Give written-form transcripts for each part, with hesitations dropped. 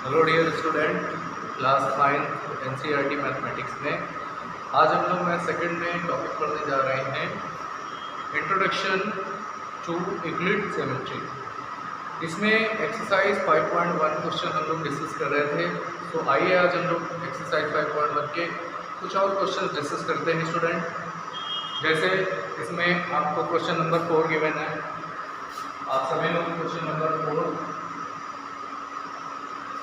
Hello dear student, class 9 NCERT mathematics में आज हम लोग मैथ सेकंड में टॉपिक पढ़ने जा रहे हैं इंट्रोडक्शन टू यूक्लिड ज्योमेट्री। इसमें एक्सरसाइज 5.1 क्वेश्चन हम लोग डिस्कस कर रहे थे। तो आइए आज हम लोग एक्सरसाइज 5.1 के कुछ और क्वेश्चन डिस्कस करते हैं स्टूडेंट। जैसे इसमें आपको क्वेश्चन नंबर 4 गिवन है। आप सभी लोग क्वेश्चन नंबर 4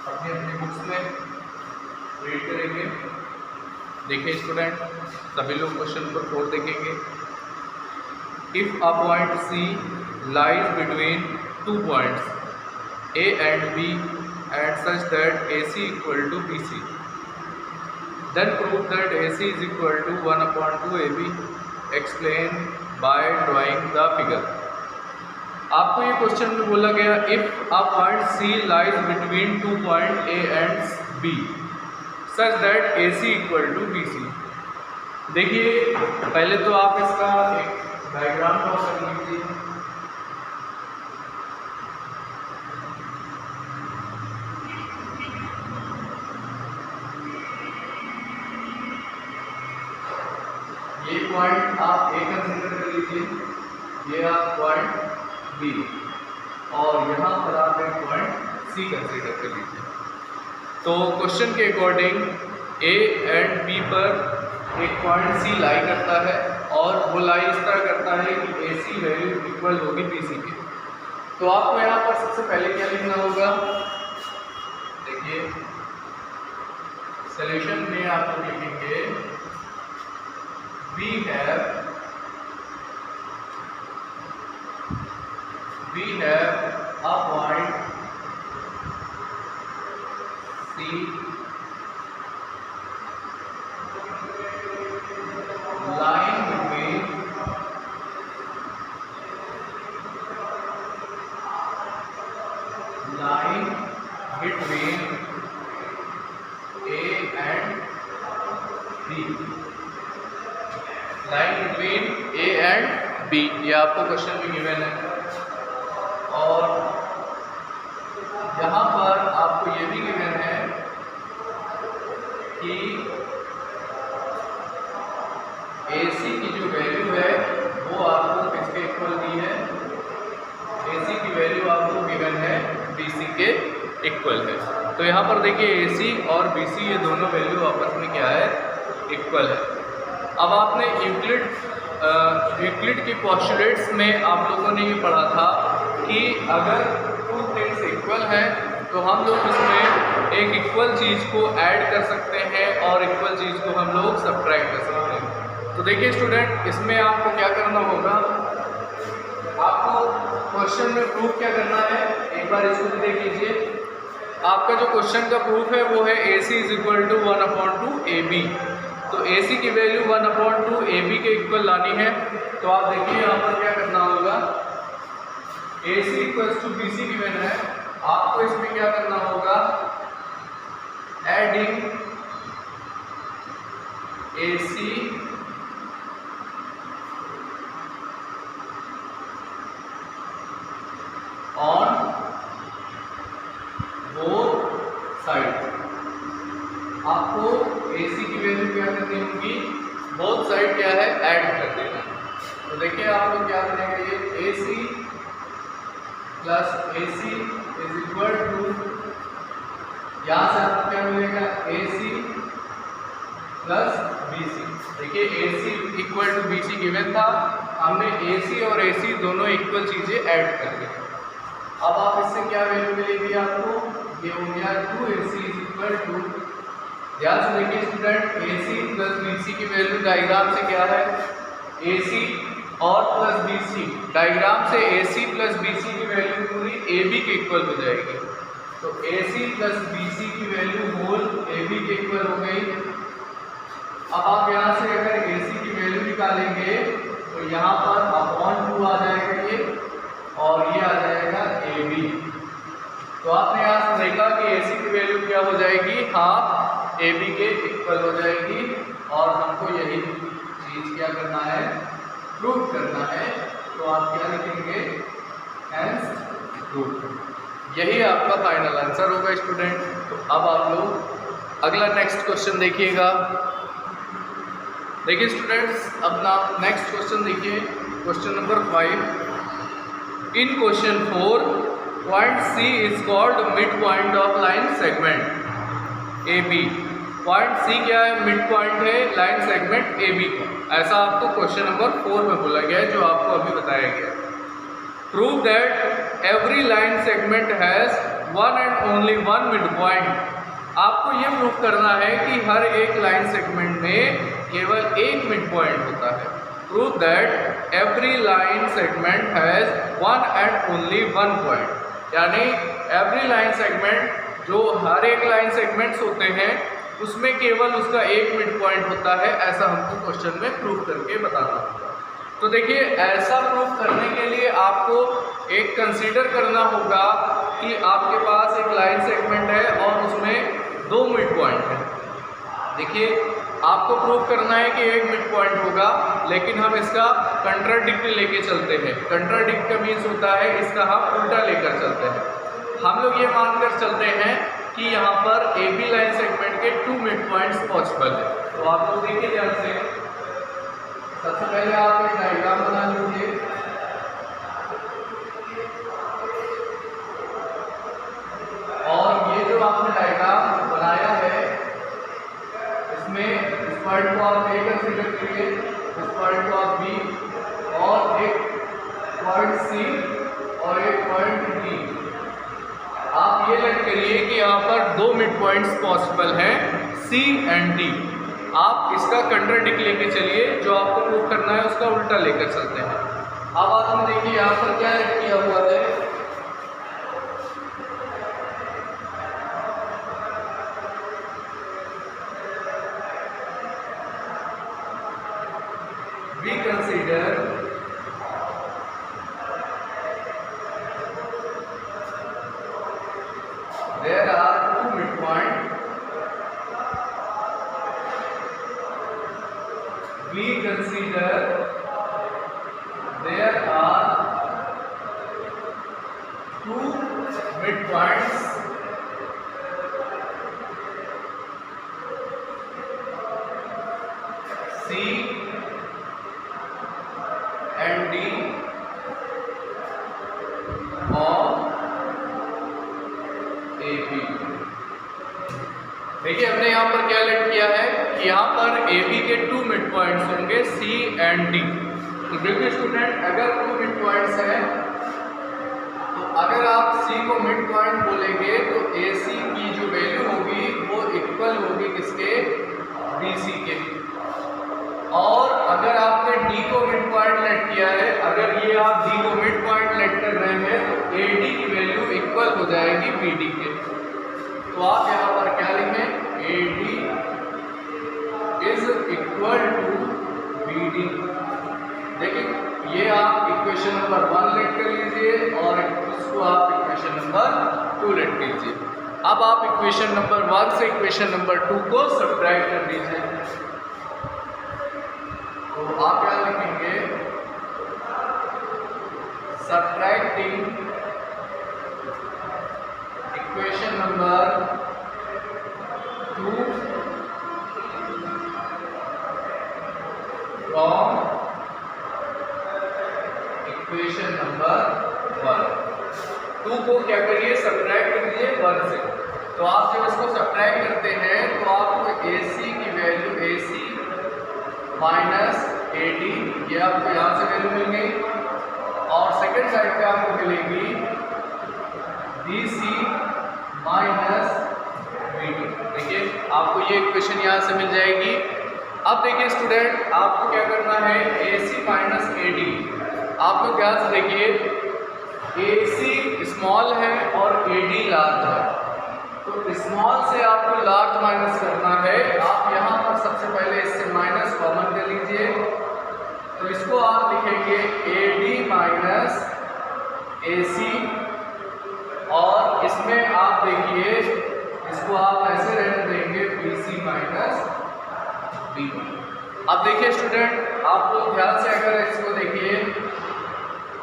अपनी अपनी बुक्स में रीड करेंगे। देखिए स्टूडेंट, सभी लोग क्वेश्चन नंबर 4 देखेंगे। If a point C lies between two points A and B and such that A C equal to B C, then prove that A C is equal to 1/2 A B. Explain by drawing the figure. आपको ये question में बोला गया if a point C lies between two point A and B such that A C equal to B C. देखिए पहले तो आप इसका एक डायग्राम ड्रॉ कर लीजिए। ये पॉइंट आप ए कंसीडर कर लीजिए, ये आप पॉइंट बी, और यहाँ पर आप एक पॉइंट सी कंसीडर कर लीजिए। तो क्वेश्चन के अकॉर्डिंग ए एंड बी पर एक पॉइंट सी लाई करता है और वो लाई इस तरह करता है कि ए सी वैल्यू इक्वल होगी बी सी के। तो आपको यहाँ पर सबसे पहले क्या लिखना होगा? देखिए सॉल्यूशन में आप लोग लिखेंगे we have a point C lying between A and B। Line between A and B, ये आपको क्वेश्चन में गिवन है। और यहाँ पर आपको ये भी गिवन है कि ए सी की जो वैल्यू है वो आपको किसके इक्वल दी है? ए सी की वैल्यू आपको गिवन है बी सी के इक्वल है। तो यहाँ पर देखिए ए सी और बी सी ये दोनों वैल्यू आपस में क्या है? इक्वल है। अब आपने यूक्लिड की पोस्टुलेट्स में आप लोगों ने ये पढ़ा था कि अगर टू थिंग्स इक्वल हैं तो हम लोग इसमें एक इक्वल चीज़ को ऐड कर सकते हैं और इक्वल चीज़ को हम लोग सब्ट्रैक्ट कर सकते हैं। तो देखिए स्टूडेंट, इसमें आपको क्या करना होगा? आपको क्वेश्चन में प्रूफ क्या करना है, एक बार इसको भी देख लीजिए। आपका जो क्वेश्चन का प्रूफ है वो है A C is equal to 1/2 A B. तो ए सी की वैल्यू 1/2 ए बी के इक्वल लानी है। तो आप देखिए यहाँ पर क्या करना होगा? A C equals to B C given है, आपको इसमें क्या करना होगा? Adding A C on both side. आपको ए सी की वैल्यू क्या करनी होगी? बोथ साइड क्या है? ऐड कर देना। तो देखिए आप लोग क्या करेंगे? ये A C plus A C is equal to, यहाँ से आपको क्या मिलेगा? A C plus B C. देखिए A C equal to B C given था, हमने ए सी और ए सी दोनों इक्वल चीज़ें ऐड कर दी। अब आप इससे क्या वैल्यू मिलेगी आपको? ये हो गया 2ac इज इक्वल टू, ध्यान से देखिए स्टूडेंट, ए सी प्लस बी सी की वैल्यू डायग्राम से क्या है? ए सी और प्लस बी सी, डायग्राम से ए सी प्लस बी सी की वैल्यू पूरी ए बी के इक्वल हो जाएगी। तो ए सी प्लस बी सी की वैल्यू होल ए बी के इक्वल हो गई। अब आप यहाँ से अगर ए सी की वैल्यू निकालेंगे तो यहाँ पर अपॉन 2 आ जाएगा ये, और ये आ जाएगा ए बी। तो आपने यहाँ से देखा कि ए सी की वैल्यू क्या हो जाएगी? हाफ ए बी के इक्वल हो जाएगी। और हमको यही चीज़ क्या करना है? प्रूव करना है। तो आप क्या लिखेंगे? Hence prove. यही आपका फाइनल आंसर होगा स्टूडेंट। तो अब आप लोग अगला नेक्स्ट क्वेश्चन देखिएगा। देखिए स्टूडेंट्स, अब ना नेक्स्ट क्वेश्चन देखिए, question number 5। In question 4 point C is called mid point of line segment A B. Point C क्या है? मिड पॉइंट है लाइन सेगमेंट ए बी का। ऐसा आपको क्वेश्चन नंबर 4 में बोला गया है, जो आपको अभी बताया गया है। Prove that every line segment has one and only one mid point. आपको ये प्रूव करना है कि हर एक लाइन सेगमेंट में केवल एक मिड पॉइंट होता है। Prove that every line segment has one and only one point, यानी एवरी लाइन सेगमेंट, जो हर एक लाइन सेगमेंट्स होते हैं उसमें केवल उसका एक मिड पॉइंट होता है। ऐसा हमको क्वेश्चन में प्रूव करके बताना होगा। तो देखिए, ऐसा प्रूफ करने के लिए आपको एक कंसीडर करना होगा कि आपके पास एक लाइन सेगमेंट है और उसमें दो मिड पॉइंट है। देखिए, आपको प्रूफ करना है कि एक मिड पॉइंट होगा, लेकिन हम इसका कंट्राडिक्ट लेके चलते हैं। कंट्राडिक्ट का मीन्स होता है इसका हम उल्टा लेकर चलते हैं। हम लोग ये मानकर चलते हैं कि यहाँ पर ए बी लाइन सेगमेंट के 2 मिड पॉइंट्स पॉसिबल है। तो आप लोग देखिए ध्यान से, सबसे पहले आप एक डायग्राम बना लीजिए। और ये जो आपने डायग्राम बनाया है, इसमें इस पॉइंट को आप ए कंसीडर करिए, इस पॉइंट को आप बी, और एक पॉइंट सी और एक पॉइंट डी। आप ये लेट करिए कि यहाँ पर 2 मिड पॉइंट्स पॉसिबल हैं, सी एंड डी। आप इसका कंट्राडिक्ट लेके चलिए, जो आपको प्रूव करना है उसका उल्टा लेकर चलते हैं। अब आपने देखिए यहाँ पर क्या ऐड किया हुआ है, we consider there are 2 mid point. We consider there are 2 midpoints C and D of AB। देखिए, हमने यहाँ पर क्या लेट किया है कि यहाँ पर ए बी के 2 मिड पॉइंट्स होंगे, सी एंड डी। तो देखिए स्टूडेंट, अगर 2 मिड पॉइंट्स हैं, तो अगर आप सी को मिड पॉइंट बोलेंगे तो ए सी की जो वैल्यू होगी वो इक्वल होगी किसके? बी सी के। और अगर आपने डी को मिड पॉइंट लेट किया है, अगर ये आप डी को मिड पॉइंट लेट कर रहे हैं, तो ए डी की वैल्यू इक्वल हो जाएगी बी डी के। तो आप यहाँ पर क्या लिखें? A D is equal to B D. देखिए, ये आप इक्वेशन नंबर 1 लेट कर लीजिए और इसको आप इक्वेशन नंबर 2 लेट कीजिए। अब आप इक्वेशन नंबर 1 से इक्वेशन नंबर 2 को सब्ट्रैक्ट कर दीजिए। तो आप क्या लिखेंगे? Subtracting equation number 2 from equation number 1। 2 को क्या करिए? सब्ट्रैक्ट कर दीजिए 1 से। तो आप जब इसको सब्ट्रैक्ट करते हैं तो आपको ए सी की value A C minus A D, ये आपको यहाँ से वैल्यू मिल गई। और सेकेंड साइड पे आपको मिलेगी B C minus B D. देखिए, आपको ये इक्वेशन यहाँ से मिल जाएगी। अब देखिए स्टूडेंट, आपको क्या करना है? A C minus A D. आप लोग ध्यान से देखिए, ए सी स्मॉल है और ए डी लार्ज है। तो स्मॉल से आपको लार्ज माइनस करना है। आप यहाँ पर सबसे पहले इससे माइनस कॉमन ले लीजिए। तो इसको आप लिखेंगे ए डी माइनस ए सी, और इसमें आप देखिए इसको आप ऐसे रहने देंगे बी सी माइनस बी। अब देखिए स्टूडेंट, आप लोग ध्यान से अगर इसको देखिए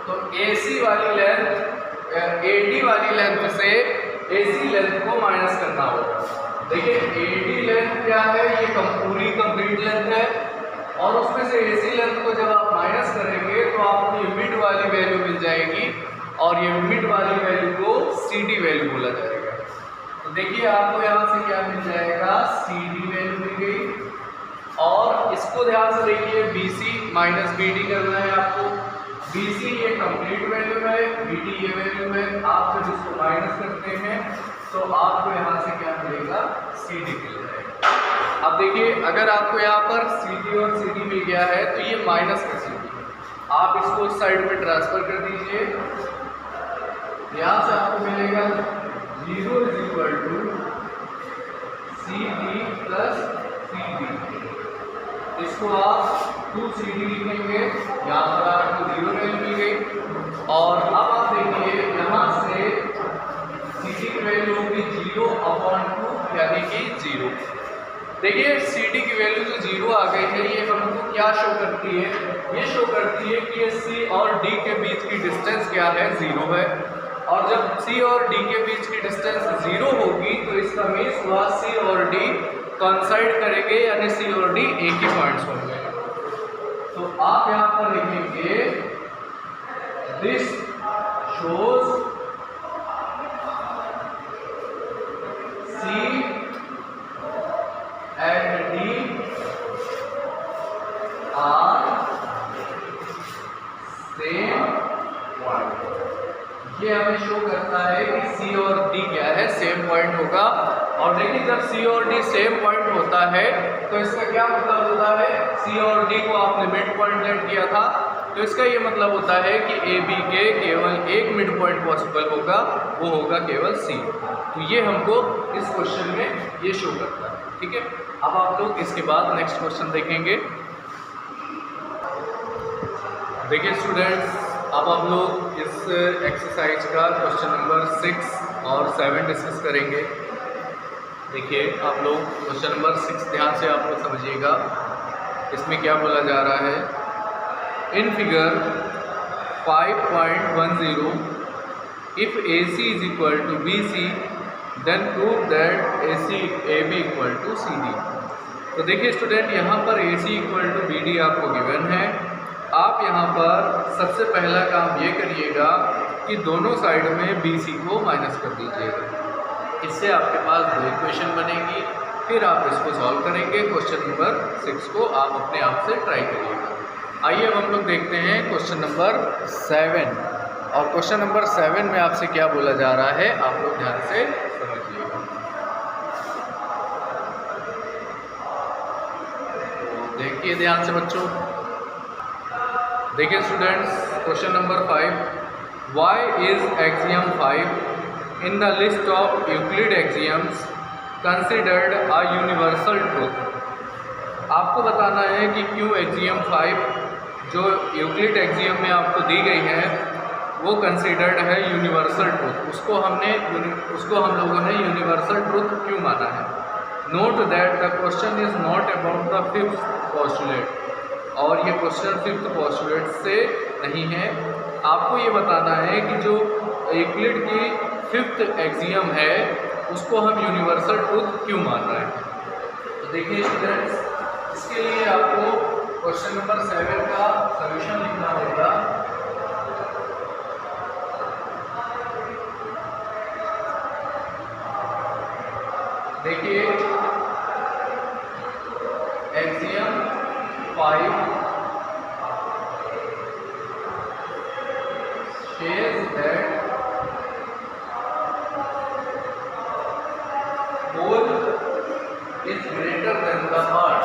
तो ए सी वाली लेंथ AD वाली लेंथ से AC लेंथ को माइनस करना होगा। देखिए AD लेंथ क्या है, ये पूरी कंप्लीट लेंथ है और उसमें से AC लेंथ को जब आप माइनस करेंगे तो आपको ये मिड वाली वैल्यू मिल जाएगी और ये मिड वाली वैल्यू को CD वैल्यू बोला जाएगा। तो देखिए आपको यहाँ से क्या मिल जाएगा, CD वैल्यू मिल गई और इसको ध्यान से देखिए BC माइनस BD करना है आपको। BC ये कंप्लीट वैल्यू है, BD ये वैल्यू है। आप जब इसको माइनस करते हैं तो आपको यहाँ से क्या मिलेगा, CD मिल जाएगा। अब देखिए अगर आपको यहाँ पर CD और CD मिल गया है तो ये माइनस का CD, आप इसको इस साइड में ट्रांसफर कर दीजिए। यहाँ से आपको मिलेगा 0 CD प्लस CD। इसको आप 2CD लिखेंगे, यहाँ पर आपको 0 वैल्यू मिल गई और अब आप देखिए यहाँ से CD की वैल्यू होगी 0/2 यानी कि 0। देखिए CD की वैल्यू जो 0 आ गई है ये हमको क्या शो करती है, ये शो करती है कि C और D के बीच की डिस्टेंस क्या है, 0 है। और जब C और D के बीच की डिस्टेंस 0 होगी तो इसका मीन्स हुआ C और D कोइंसाइड करेंगे यानी C और D एक ही पॉइंट्स होंगे। तो आप यहाँ पर लिखेंगे this shows C and D are same point। ये हमें शो करता है कि C और D क्या है, सेम पॉइंट होगा। और देखिए जब C और D सेम पॉइंट होता है तो इसका क्या मतलब होता है, C और D को आपने मिड पॉइंट लेट किया था तो इसका ये मतलब होता है कि AB के केवल एक मिड पॉइंट पॉसिबल होगा, वो होगा केवल C। तो ये हमको इस क्वेश्चन में ये शो करता है। ठीक है, अब आप लोग इसके बाद नेक्स्ट क्वेश्चन देखेंगे। देखिए स्टूडेंट्स, अब आप लोग इस एक्सरसाइज का क्वेश्चन नंबर 6 और 7 डिस्कस करेंगे। देखिए आप लोग क्वेश्चन नंबर 6 ध्यान से आप लोग समझिएगा, इसमें क्या बोला जा रहा है। In figure 5.10 if AC is equal to BC then prove that AB equal to CD। तो देखिए स्टूडेंट, यहाँ पर AC इक्वल टू BD आपको गिवन है। आप यहाँ पर सबसे पहला काम ये करिएगा कि दोनों साइड में BC को माइनस कर दीजिएगा। इससे आपके पास दो इक्वेशन बनेगी, फिर आप इसको सॉल्व करेंगे। क्वेश्चन नंबर 6 को आप अपने आप से ट्राई करिएगा। आइए अब हम लोग देखते हैं क्वेश्चन नंबर 7। और क्वेश्चन नंबर 7 में आपसे क्या बोला जा रहा है, आप लोग ध्यान से समझिएगा। तो देखिए ध्यान से बच्चों, देखिए students, question number 5, why is axiom 5 in the list of Euclid axioms considered a universal truth. आपको बताना है कि क्यों एक्सियम 5 जो यूक्लिड एक्सियम में आपको दी गई है वो कंसिडर्ड है यूनिवर्सल ट्रूथ, उसको हम लोगों ने यूनिवर्सल ट्रूथ क्यों माना है। Note that the question is not about the fifth postulate, और ये क्वेश्चन फिफ्थ पोस्टुलेट से नहीं है। आपको ये बताना है कि जो यूक्लिड की फिफ्थ एक्सियम है उसको हम यूनिवर्सल ट्रूथ क्यों मान रहे हैं। तो देखिए स्टूडेंट्स, इसके लिए आपको क्वेश्चन नंबर 7 का सॉल्यूशन लिखना होगा। देखिए axiom 5 says that whole is greater than the part।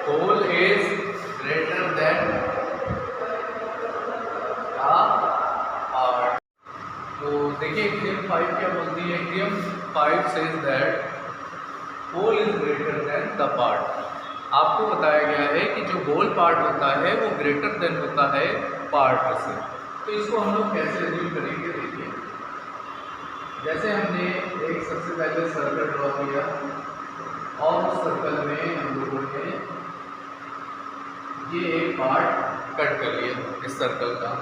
Whole is greater than part। तो देखिए एक्सियम 5 क्या बोलती है, axiom 5 says that whole is greater than the part। आपको बताया गया है कि जो होल पार्ट होता है वो ग्रेटर देन होता है पार्ट से। तो इसको हम लोग कैसे एज्यूम करेंगे, देखिए जैसे हमने एक सबसे पहले सर्कल ड्रॉ किया और उस सर्कल में हम लोगों ने ये एक पार्ट कट कर लिया इस सर्कल का।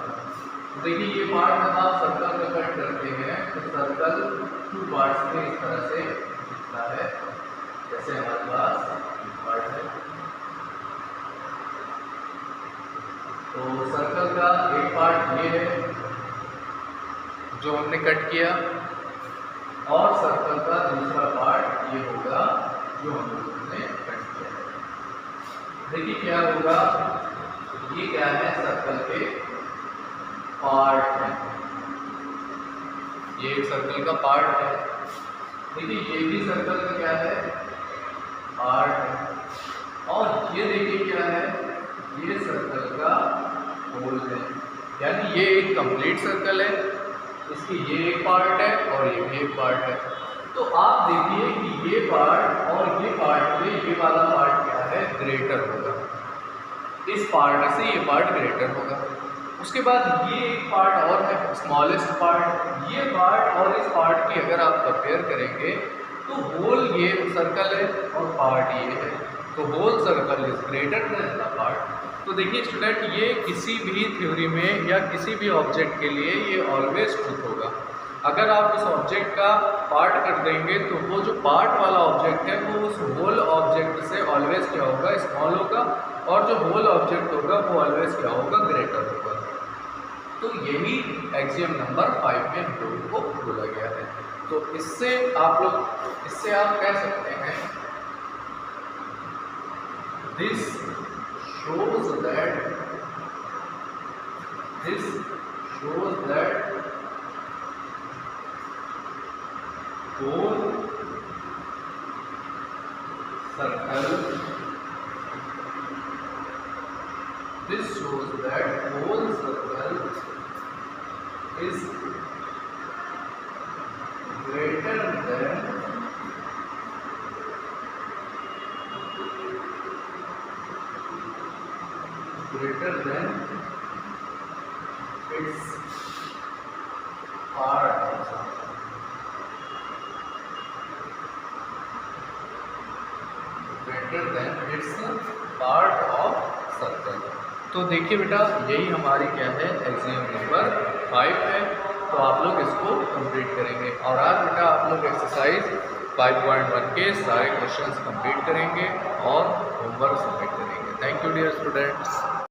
देखिए ये पार्ट जब आप सर्कल का कट करते हैं तो सर्कल 2 पार्ट्स में इस तरह से दिखता है। जैसे हमारे पास पार्ट है, तो सर्कल का एक पार्ट ये है जो हमने कट किया, और सर्कल का दूसरा पार्ट ये होगा जो हम लोगों ने कट किया। देखिए क्या होगा, ये क्या है, सर्कल के पार्ट है, ये एक सर्कल का पार्ट है। देखिए ये भी सर्कल का क्या है, पार्ट है, और ये देखिए क्या है, ये सर्कल का होल है। यानी ये एक कंप्लीट सर्कल है, इसकी ये एक पार्ट है और ये भी एक पार्ट है। तो आप देखिए कि ये पार्ट और ये पार्ट में ये वाला पार्ट क्या है, ग्रेटर होगा, इस पार्ट से ये पार्ट ग्रेटर होगा। उसके बाद ये एक पार्ट और है, स्मॉलेस्ट पार्ट, ये पार्ट और इस पार्ट की अगर आप कंपेयर करेंगे तो होल ये सर्कल है और पार्ट ये है, तो whole circle is greater than the part. तो देखिए स्टूडेंट, ये किसी भी थ्योरी में या किसी भी ऑब्जेक्ट के लिए ये ऑलवेज ट्रूथ होगा। अगर आप उस ऑब्जेक्ट का पार्ट कर देंगे तो वो जो पार्ट वाला ऑब्जेक्ट है वो उस होल ऑब्जेक्ट से ऑलवेज क्या होगा, स्मॉल होगा, और जो होल ऑब्जेक्ट होगा वो ऑलवेज क्या होगा, ग्रेटर होगा। तो यही एक्सियम नंबर 5 में हम लोगों को बोला गया है। तो इससे आप कह सकते हैं, this shows that whole circle is greater than its part of circle. Greater than its part of circle. तो देखिए बेटा, यही हमारी क्या है, एक्सियम नंबर 5 है। तो आप लोग इसको कंप्लीट करेंगे, और आज बेटा आप लोग एक्सरसाइज 5.1 के सारे क्वेश्चंस कंप्लीट करेंगे और होमवर्क सबमिट करेंगे। Thank you dear students.